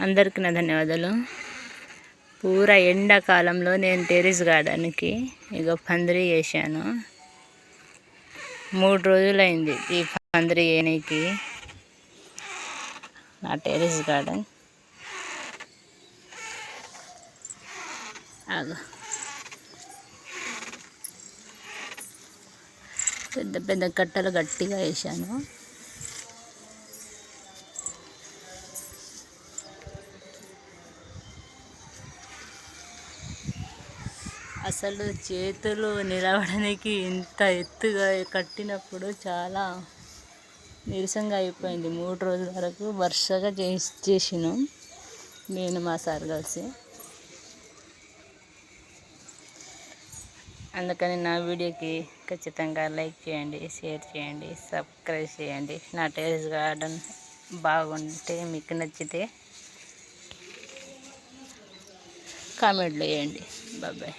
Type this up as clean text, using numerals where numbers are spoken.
అందరికీ నా ధన్యవాదాలు. పూరా ఎండాకాలంలో నేను టెర్రస్ గార్డెన్కి ఇక పందిరి వేసాను. 3 రోజులైంది ఈ పందిరి వేయడానికి. నా టెర్రస్ గార్డెన్ పెద్ద పెద్ద కట్టలు గట్టిగా వేసాను. అసలు చేతులు నిలబడడానికి ఇంత ఎత్తుగా కట్టినప్పుడు చాలా నీరసంగా అయిపోయింది. 3 రోజుల వరకు వరుసగా చేసినాం నేను మా సార్ కలిసి. అందుకని నా వీడియోకి ఖచ్చితంగా లైక్ చేయండి, షేర్ చేయండి, సబ్స్క్రైబ్ చేయండి. నా టెర్రస్ గార్డెన్ బాగుంటే మీకు నచ్చితే కామెంట్లు వేయండి. బాయ్.